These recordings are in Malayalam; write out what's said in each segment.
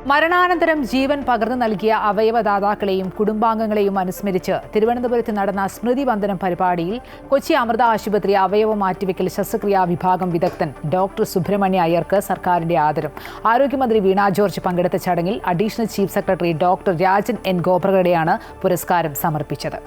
മരണാനന്തരം ജീവൻ പകർന്നു നൽകിയ അവയവദാതാക്കളെയും കുടുംബാംഗങ്ങളെയും അനുസ്മരിച്ച് തിരുവനന്തപുരത്ത് നടന്ന സ്മൃതി വന്ദനം പരിപാടിയിൽ കൊച്ചി അമൃത ആശുപത്രി അവയവ മാറ്റിവെക്കൽ ശസ്ത്രക്രിയാ വിഭാഗം വിദഗ്ധൻ ഡോക്ടർ സുബ്രഹ്മണ്യ അയ്യർക്ക് സർക്കാരിന്റെ ആദരം. ആരോഗ്യമന്ത്രി വീണ ജോർജ് പങ്കെടുത്ത ചടങ്ങിൽ additional chief secretary doctor Rajan N ഗോബ്രഗഡെയാണ് പുരസ്കാരം സമർപ്പിച്ചത്.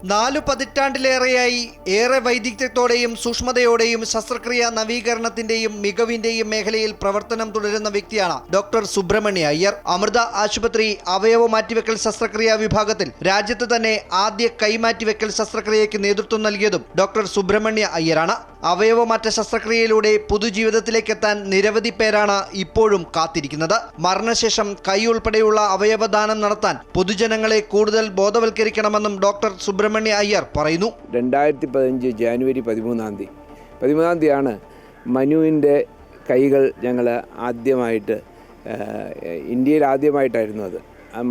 4 പതിറ്റാണ്ടിലേറെയായി ഏറെ വൈദഗ്ധ്യത്തോടെയും സൂക്ഷ്മതയോടെയും ശസ്ത്രക്രിയാ നവീകരണത്തിന്റെയും മികവിന്റെയും മേഖലയിൽ പ്രവർത്തനം തുടരുന്ന വ്യക്തിയാണ് ഡോക്ടർ സുബ്രഹ്മണ്യ അയ്യർ. അമൃത ആശുപത്രി അവയവ മാറ്റിവെക്കൽ ശസ്ത്രക്രിയാ വിഭാഗത്തിൽ രാജ്യത്ത് തന്നെ ആദ്യ കൈമാറ്റിവെക്കൽ ശസ്ത്രക്രിയയ്ക്ക് നേതൃത്വം നൽകിയതും ഡോക്ടർ സുബ്രഹ്മണ്യ അയ്യറാണ്. അവയവമാറ്റ ശസ്ത്രക്രിയയിലൂടെ പുതുജീവിതത്തിലേക്കെത്താൻ നിരവധി പേരാണ് ഇപ്പോഴും കാത്തിരിക്കുന്നത്. മരണശേഷം കൈ ഉൾപ്പെടെയുള്ള അവയവദാനം നടത്താൻ പൊതുജനങ്ങളെ കൂടുതൽ ബോധവൽക്കരിക്കണമെന്നും ഡോക്ടർ സുബ്രഹ്മണ്യ അയ്യർ പറയുന്നു. 2015 ജാനുവരി 13-ാം തീയതിയാണ് മനുവിൻ്റെ കൈകൾ ഞങ്ങൾ ആദ്യമായിട്ട് ഇന്ത്യയിൽ ആദ്യമായിട്ടായിരുന്നു അത്.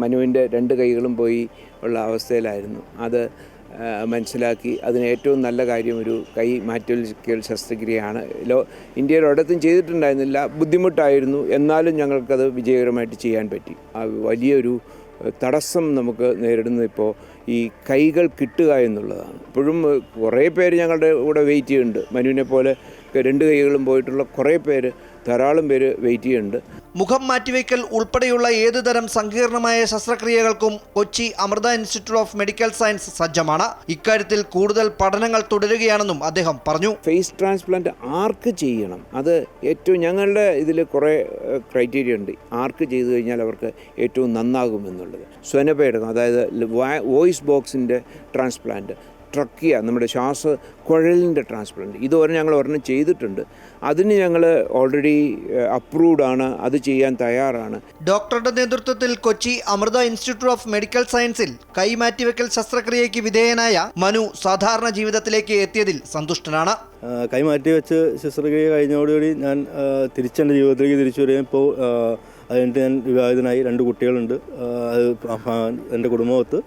മനുവിൻ്റെ 2 കൈകളും പോയി ഉള്ള അവസ്ഥയിലായിരുന്നു. അത് മനസ്സിലാക്കി അതിന് ഏറ്റവും നല്ല കാര്യം ഒരു കൈ മാറ്റിവെക്കൽ ശസ്ത്രക്രിയയാണ്. ഇന്ത്യയിൽ ഒരിടത്തും ചെയ്തിട്ടുണ്ടായിരുന്നില്ല, ബുദ്ധിമുട്ടായിരുന്നു. എന്നാലും ഞങ്ങൾക്കത് വിജയകരമായിട്ട് ചെയ്യാൻ പറ്റി. വലിയൊരു തടസ്സം നമുക്ക് നേരിടുന്നത് ഇപ്പോൾ ഈ കൈകൾ കിട്ടുക എന്നുള്ളതാണ്. ഇപ്പോഴും കുറേ പേര് ഞങ്ങളുടെ കൂടെ വെയിറ്റ് ചെയ്യുന്നുണ്ട്. മനുവിനെ പോലെ 2 കൈകളും പോയിട്ടുള്ള കുറേ പേര്, ധാരാളം പേര് വെയിറ്റ് ചെയ്യുന്നുണ്ട്. മുഖം മാറ്റിവെക്കൽ ഉൾപ്പെടെയുള്ള ഏതുതരം സങ്കീർണമായ ശസ്ത്രക്രിയകൾക്കും Kochi Amrita institute of medical science സജ്ജമാണ്. ഇക്കാര്യത്തിൽ കൂടുതൽ പഠനങ്ങൾ തുടരുകയാണെന്നും അദ്ദേഹം പറഞ്ഞു. ഫേസ് ട്രാൻസ്പ്ലാന്റ് ആർക്ക് ചെയ്യണം, അത് ഏറ്റവും ഞങ്ങളുടെ ഇതിൽ കുറേ ക്രൈറ്റീരിയ ഉണ്ട്. ആർക്ക് ചെയ്തു കഴിഞ്ഞാൽ അവർക്ക് ഏറ്റവും നന്നാകുമെന്നുള്ളത്. സ്വനപേടകം, അതായത് വോയിസ് ബോക്സിൻ്റെ ട്രാൻസ്പ്ലാന്റ്, ട്രക്കിയ, നമ്മുടെ ശ്വാസക്കുഴലിൻ്റെ ട്രാൻസ്പ്ലാന്റ്, ഇതുവരെ ഞങ്ങൾ ഒരെണ്ണം ചെയ്തിട്ടുണ്ട്. അതിന് ഞങ്ങൾ ഓൾറെഡി അപ്രൂവ്ഡ് ആണ്, അത് ചെയ്യാൻ തയ്യാറാണ്. ഡോക്ടറുടെ നേതൃത്വത്തിൽ Kochi Amrita institute of medical സയൻസിൽ കൈമാറ്റിവെക്കൽ ശസ്ത്രക്രിയയ്ക്ക് വിധേയനായ മനു സാധാരണ ജീവിതത്തിലേക്ക് എത്തിയതിൽ സന്തുഷ്ടനാണ്. കൈമാറ്റിവെച്ച് ശസ്ത്രക്രിയ കഴിഞ്ഞോടുകൂടി ഞാൻ എൻ്റെ ജീവിതത്തിലേക്ക് തിരിച്ചു വരികയും ഇപ്പോൾ അതുകഴിഞ്ഞിട്ട് ഞാൻ വിവാഹിതനായി, 2 കുട്ടികളുണ്ട്. എൻ്റെ കുടുംബത്ത്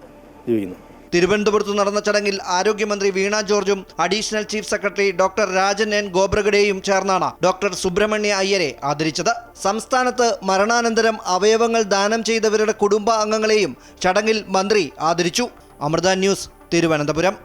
ജീവിക്കുന്നു. തിരുവനന്തപുരത്ത് നടന്ന ചടങ്ങിൽ ആരോഗ്യമന്ത്രി വീണ ജോർജും additional chief secretary doctor Rajan N ഗോബ്രഗഡെയും ചേർന്നാണ് ഡോക്ടർ സുബ്രഹ്മണ്യ അയ്യരെ ആദരിച്ചത്. സംസ്ഥാനത്ത് മരണാനന്തരം അവയവങ്ങൾ ദാനം ചെയ്തവരുടെ കുടുംബ അംഗങ്ങളെയും ചടങ്ങിൽ മന്ത്രി ആദരിച്ചു. അമൃത ന്യൂസ്, തിരുവനന്തപുരം.